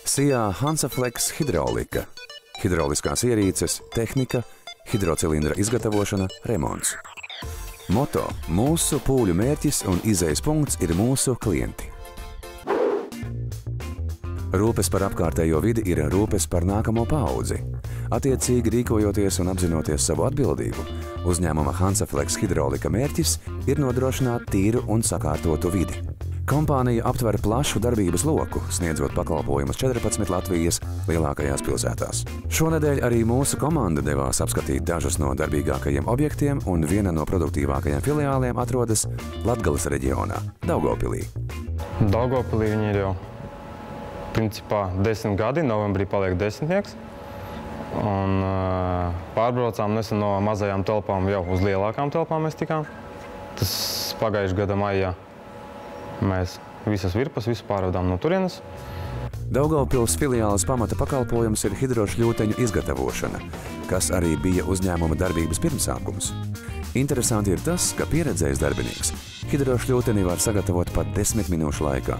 Sijā Hansaflex hidraulika, hidrauliskās ierīces, tehnika, hidrocilindra izgatavošana, remonts. Moto – mūsu pūļu mērķis un izejas punkts ir mūsu klienti. Rūpes par apkārtējo vidi ir rūpes par nākamo paudzi. Attiecīgi rīkojoties un apzinoties savu atbildību, uzņēmuma Hansaflex hidraulika mērķis ir nodrošināt tīru un sakārtotu vidi. Kompānija aptver plašu darbības loku, sniedzot pakalpojumus 14 Latvijas lielākajās pilsētās. Šonedēļ arī mūsu komanda devās apskatīt dažus no darbīgākajiem objektiem, un viena no produktīvākajām filiālēm atrodas Latgales reģionā, Daugavpilī. Daugavpilī viņi ir jau principā 10 gadi, novembrī paliek 10. Un pārbraucām nesen no mazajām telpām jau uz lielākām telpām mēs tikām. Tas pagājušā gada maijā mēs visas virpas, visu pārvedām no turienes. Daugavpils filiāles pamata pakalpojums ir hidrošļūteņu izgatavošana, kas arī bija uzņēmuma darbības pirmsākums. Interesanti ir tas, ka pieredzējis darbinieks hidrošļūteni var sagatavot pat 10 minūšu laikā.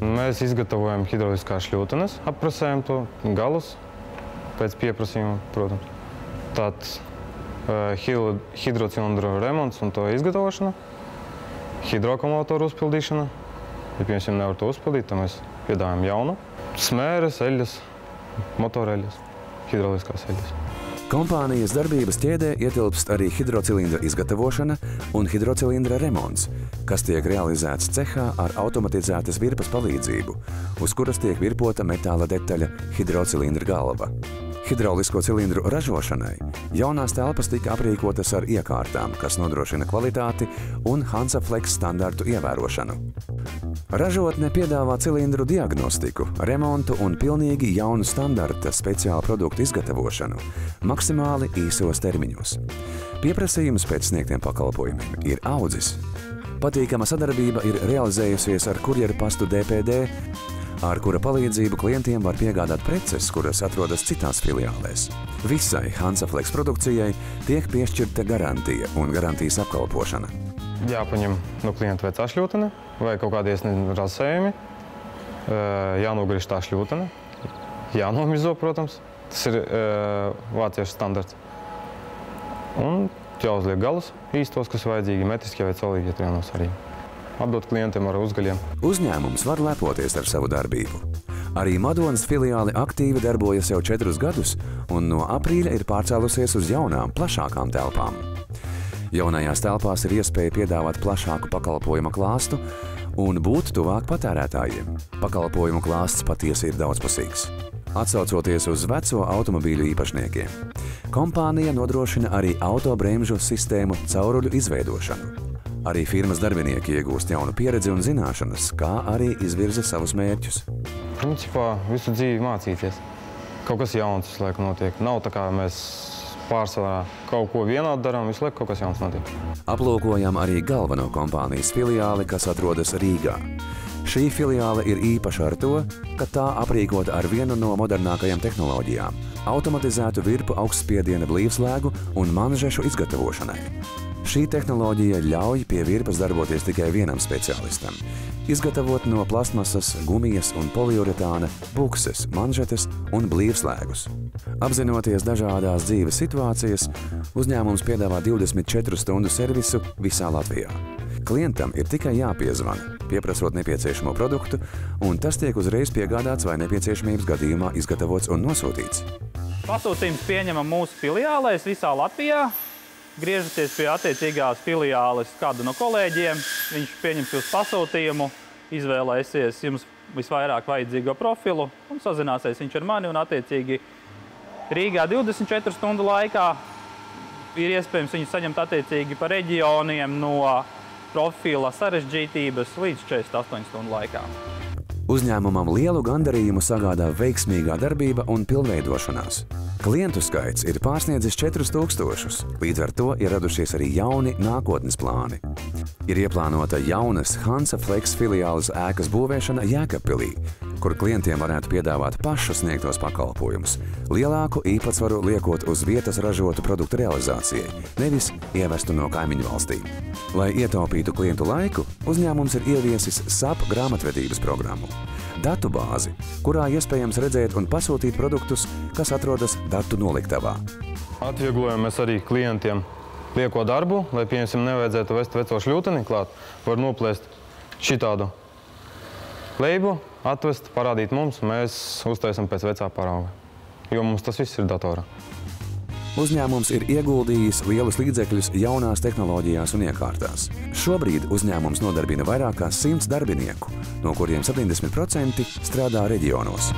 Mēs izgatavojam hidrauliskās šļūtenes, apprasējam to galus pēc pieprasījuma, protams. Tātad hidrocilindru remonts un to izgatavošana, hidroakumulātoru uzpildīšana. Ja, piemēram, nevar to uzpildīt, tad mēs piedāvājam jaunu. Smēres, eļļas, motoreļļas, hidrauliskās eļļas. Kompānijas darbības ķēdē ietilpst arī hidrocilindra izgatavošana un hidrocilindra remonts, kas tiek realizēts cehā ar automatizētas virpas palīdzību, uz kuras tiek virpota metāla detaļa hidrocilindra galva. Hidraulisko cilindru ražošanai jaunās telpas tika aprīkotas ar iekārtām, kas nodrošina kvalitāti un Hansaflex standartu ievērošanu. Ražotne piedāvā cilindru diagnostiku, remontu un pilnīgi jaunu standarta speciālu produktu izgatavošanu maksimāli īsos termiņos. Pieprasījums pēc sniegtiem pakalpojumiem ir audzis. Patīkama sadarbība ir realizējusies ar kurjeru pastu DPD, ar kura palīdzību klientiem var piegādāt preces, kuras atrodas citās filiālēs. Visai Hansaflex produkcijai tiek piešķirta garantija un garantijas apkalpošana. Jāpaņem no klienta vecā šļūtene vai kaut kādi rasējumi, jānogriež tā šļūtene, jānomizo, protams. Tas ir vāciešu standarts. Un jāuzliek galus īstos, kas vajadzīgi, metriskie vai celīgi, ja trienos arī. Atdot klientiem ar uzgaļiem. Uzņēmums var lepoties ar savu darbību. Arī Madonas filiāli aktīvi darbojas jau 4 gadus un no aprīļa ir pārcēlusies uz jaunām, plašākām telpām. Jaunajās telpās ir iespēja piedāvāt plašāku pakalpojuma klāstu un būt tuvāk patērētājiem. Pakalpojumu klāsts patiesi ir daudzpusīgs. Atsaucoties uz veco automobīļu īpašniekiem, kompānija nodrošina arī autobremžu sistēmu cauruļu izveidošanu. Arī firmas darbinieki iegūst jaunu pieredzi un zināšanas, kā arī izvirza savus mērķus. Principā visu dzīvi mācīties. Kaut kas jauns visu laiku notiek. Nav tā kā mēs pārsvarā kaut ko vienādu darām, visu laiku kaut kas jauns notiek. Aplūkojam arī galveno kompānijas filiāli, kas atrodas Rīgā. Šī filiāle ir īpaša ar to, ka tā aprīkota ar vienu no modernākajām tehnoloģijām – automatizētu virpu augstspiediena blīvslēgu un manžešu izgatavošanai. Šī tehnoloģija ļauj pie virpas darboties tikai vienam speciālistam, izgatavot no plastmasas, gumijas un poliuretāna bukses, manžetes un blīvslēgus. Apzinoties dažādās dzīves situācijas, uzņēmums piedāvā 24 stundu servisu visā Latvijā. Klientam ir tikai jāpiezvana, pieprasot nepieciešamo produktu, un tas tiek uzreiz piegādāts vai nepieciešamības gadījumā izgatavots un nosūtīts. Pasūtījums pieņemam mūsu filiālēs visā Latvijā. Griežaties pie attiecīgās filiāles kādu no kolēģiem, viņš pieņems jūsu pasūtījumu, izvēlēsies jums visvairāk vajadzīgo profilu un sazināsies viņš ar mani un attiecīgi Rīgā 24 stundu laikā ir iespējams viņu saņemt attiecīgi pa reģioniem no profila sarežģītības līdz 48 stundu laikā. Uzņēmumam lielu gandarījumu sagādā veiksmīgā darbība un pilnveidošanās. Klientu skaits ir pārsniedzis 4000, līdz ar to ir radušies arī jauni nākotnes plāni. Ir ieplānota jaunas Hansaflex filiāles ēkas būvēšana Jēkabpilī, kur klientiem varētu piedāvāt pašu sniegtos pakalpojumus, lielāku īpatsvaru liekot uz vietas ražotu produktu realizācijai, nevis ievestu no kaimiņu valstīm. Lai ietaupītu klientu laiku, uzņēmums ir ieviesis SAP grāmatvedības programmu. Datubāzi, kurā iespējams redzēt un pasūtīt produktus, kas atrodas datu noliktavā. Atvieglojam mēs arī klientiem lieko darbu, lai, piemēram, nevajadzētu vest veco šļūteni klāt, var noplēst šitādu leibu, atvest, parādīt mums, mēs uztaisam pēc vecā parauga, jo mums tas viss ir datorā. Uzņēmums ir ieguldījis lielus līdzekļus jaunās tehnoloģijās un iekārtās. Šobrīd uzņēmums nodarbina vairāk kā 100 darbinieku, no kuriem 70% strādā reģionos.